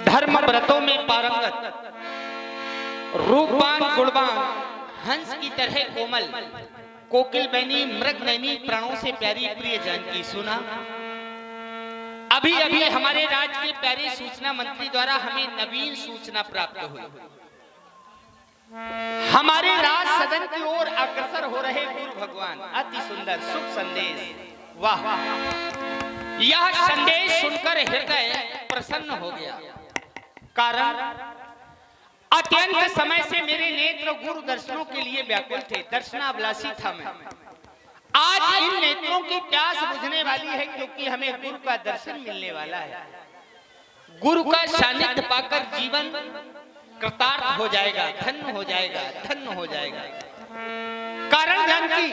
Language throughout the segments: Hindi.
धर्म व्रतों में पारंगत, रूपवान गुणवान, हंस की तरह कोमल, कोकिल बनी मृग नैनी, प्राणों से प्यारी प्रिय जानकी। सुना अभी अभी हमारे राज्य के प्यारे सूचना मंत्री द्वारा हमें नवीन सूचना प्राप्त हुई। हमारे राज सदन की ओर अग्रसर हो रहे गुरु भगवान, अति सुंदर शुभ संदेश। वाह, यह संदेश सुनकर हृदय प्रसन्न हो गया। कारण अत्यंत समय से मेरे नेत्र गुरु दर्शनों के लिए व्याकुल थे, दर्शनाभिलाषी था मैं। आज इन नेत्रों की प्यास बुझने वाली है, क्योंकि हमें गुरु का दर्शन मिलने वाला है। गुरु का सानिध्य पाकर जीवन कृतार्थ हो जाएगा, धन्य हो जाएगा, धन्य हो जाएगा। कारण जानकी,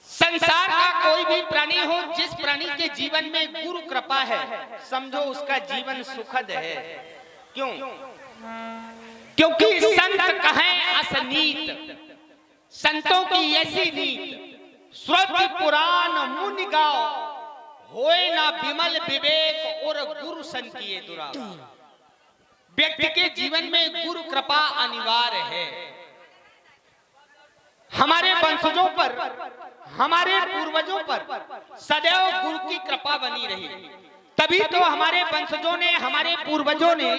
संसार का कोई भी प्राणी हो, जिस प्राणी के जीवन में गुरु कृपा है, समझो उसका जीवन सुखद है। क्यों? क्योंकि संत कहें असनीत, संतों की ऐसी नीत, श्रुति पुराण मुनि गाओ, होए ना विमल विवेक और गुरु सन किए दुराव। व्यक्ति के जीवन में गुरु कृपा अनिवार्य है। हमारे वंशजों पर, हमारे पूर्वजों पर सदैव गुरु की कृपा बनी रही, तभी तो हमारे वंशजों ने, हमारे पूर्वजों ने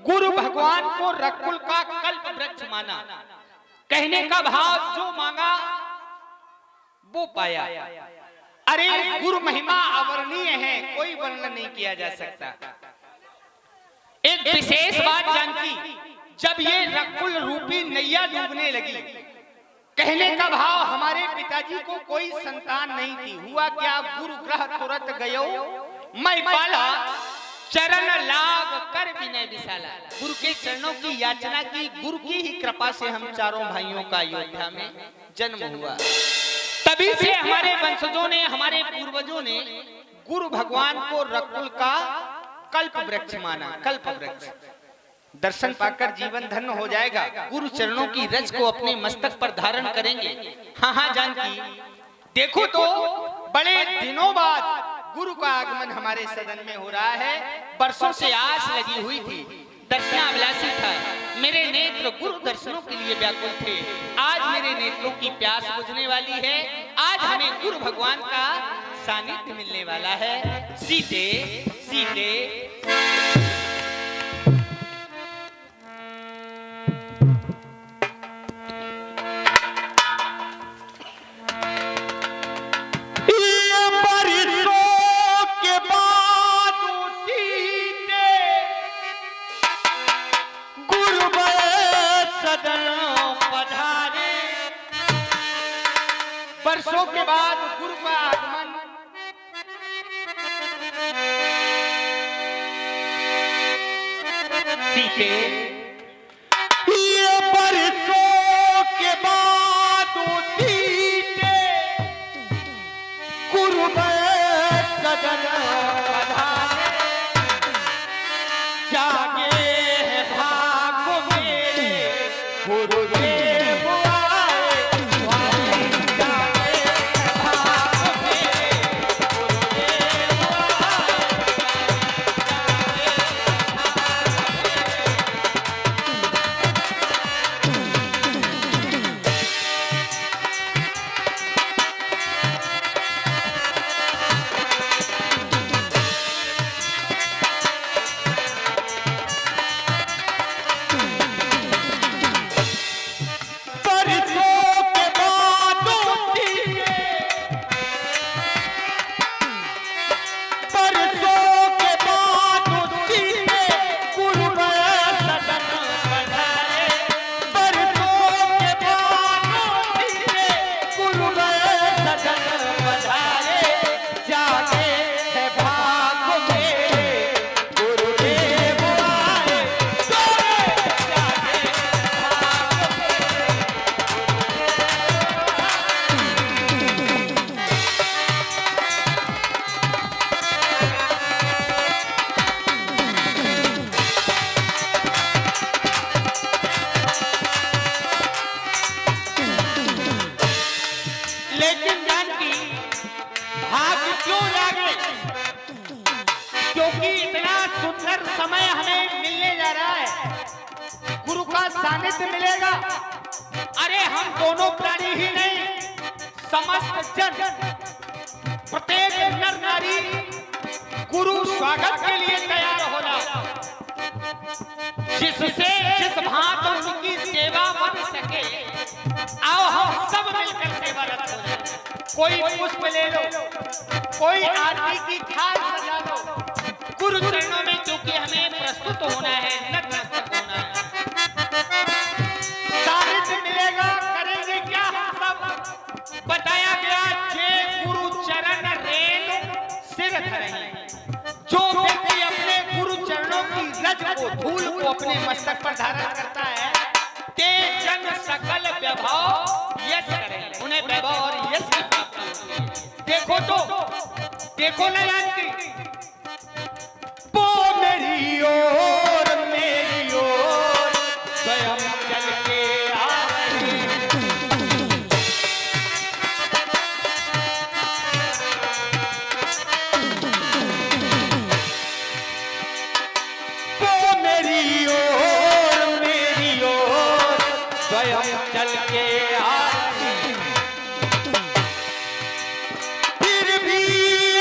गुरु भगवान को रकुल का कल्प वृक्ष माना। कहने का भाव, जो मांगा वो पाया। अरे गुरु महिमा अवर्णीय है, कोई वर्णन नहीं किया जा सकता। एक विशेष बात जानकी, जब ये रकुल रूपी नैया डूबने लगी, कहने का भाव, हमारे पिताजी को कोई संतान नहीं थी। हुआ क्या, गुरु ग्रह तुरंत गयो मैं पाला, चरण लाग कर विनय विशाला। गुरु के चरणों की याचना की, गुरु की ही कृपा से हम चारों भाइयों का अयोध्या में जन्म हुआ। तभी से हमारे वंशजों ने, हमारे पूर्वजों ने गुरु भगवान को रकुल का कल्प वृक्ष माना। कल्प वृक्ष दर्शन पाकर जीवन धन्य हो जाएगा। गुरु चरणों की रज को अपने मस्तक पर धारण करेंगे। हाँ हाँ जानकी, देखो तो बड़े दिनों बाद गुरु का आगमन हमारे सदन में हो रहा है। वर्षों से आस लगी हुई थी, दर्शनाभिलाषी था, मेरे नेत्र गुरु दर्शनों के लिए व्याकुल थे। आज मेरे नेत्रों की प्यास बुझने वाली है। आज हमें गुरु भगवान का सानिध्य मिलने वाला है। सीते सीते वर्षों के बाद गुरु का आगमन, सीते ये वर्षों के बाद सीते गुरु सदन पधारे, जागे है भाग मेरे गुरुदेव आए। सुंदर समय हमें मिलने जा रहा है, गुरु का सानिध्य मिलेगा। अरे हम दोनों प्राणी ही नहीं, समस्त जन, प्रत्येक नर नारी गुरु स्वागत के लिए तैयार हो जाओ, जिससे जिस भांत उनकी सेवा बन सके। आओ हम सब मिलकर सेवारत हो जाए। कोई पुष्प ले लो, कोई आरती की थाल सजा लो। गुरु चरणों में क्योंकि हमें प्रस्तुत होना है, नतमस्तक होना है। सानिध्य मिलेगा, करेंगे क्या हम सब? बताया गया जे गुरु चरण रेणु सिर धरहि। जो व्यक्ति अपने गुरु चरणों की रज को, धूल को अपने मस्तक पर धारण करता है, ते जन सकल वैभव यश करें। उन्हें वैभव और यश की प्राप्ति होती है। देखो तो, देखो ना जानती, वो मेरी ओर स्वयं चल के आए। वो मेरी ओर स्वयं चल के आए। फिर भी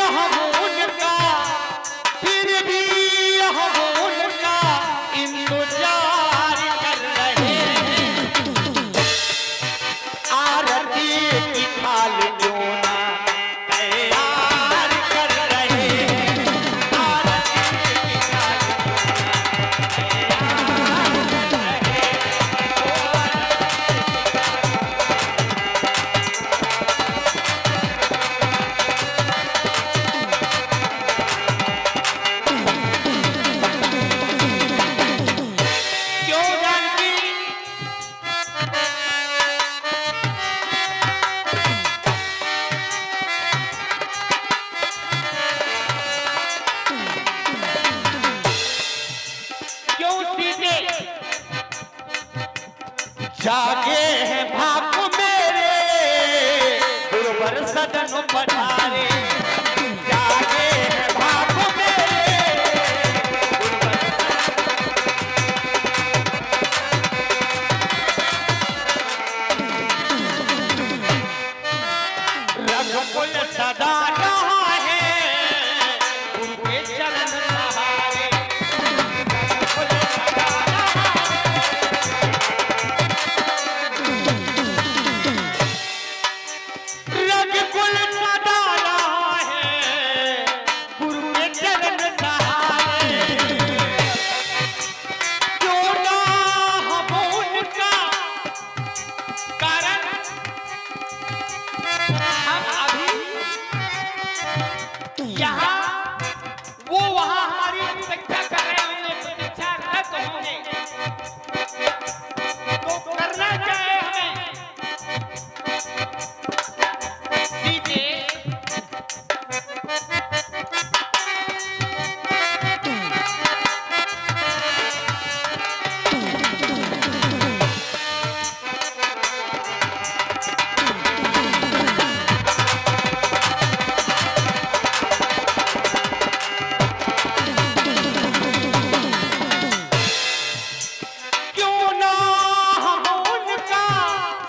हम उनका इंतजार कर रहे हैं। आरती की थाल क्यों ना तैयार कर रहे हैं। आरती की थाल जागे हैं भाग मेरे गुरुवर सदन पधारे। जागे हैं भाग मेरे रघुकुल सदा रहा है उनके चरण सहारे।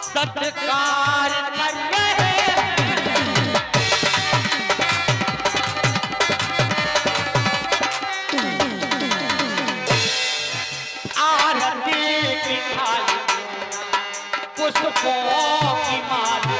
सत्कार कर रहे हैं। आरती की थाली पुष्पों की माला